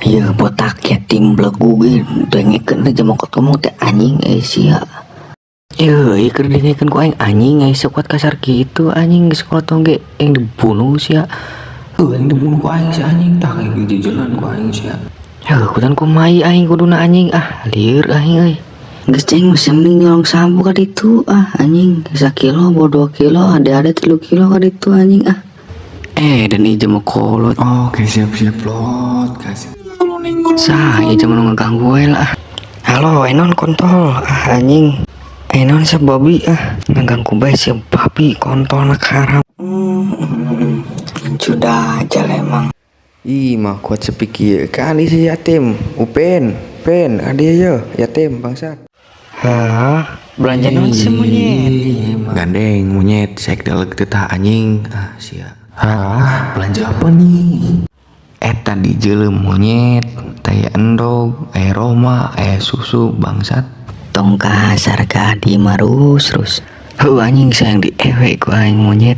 Ya botak yatim belagu gitu dengekeun aja mokot ngomong teh anjing sia. Iker dengekeun ku aing anjing sekuat kasar gitu anjing geus kolotong ge yang dibunuh sia. Yang dibunuh ku aing si anjing tah yang dijejelan ku aing sia. Kudan ku mai aing kuduna anjing lieur aing euy. Geus ceng mesin nyolong sabu ka ditu anjing 1 kilo bawa 2 kilo ada 3 kilo ka ditu anjing dan ieu mah kolot. Oke siap lot kasih. Saya cuma ngeganggu we lah. Halo Enon kontol anjing. Enon si babi ngeganggu bae si babi kontol nak haram. Sudah aja lah emang. Ih mah kuat sepi kieu kali si yatim. Pen ada ya yatim bangsat. Belanja non si monyet. Gandeng monyet sek daleg teu tah anjing sia. Belanja apa nih? Eta di jelem monyet, taya endog, Roma, susu bangsat. Tong kasar ka di marus terus. Anjing sayang di ewe ku aing monyet.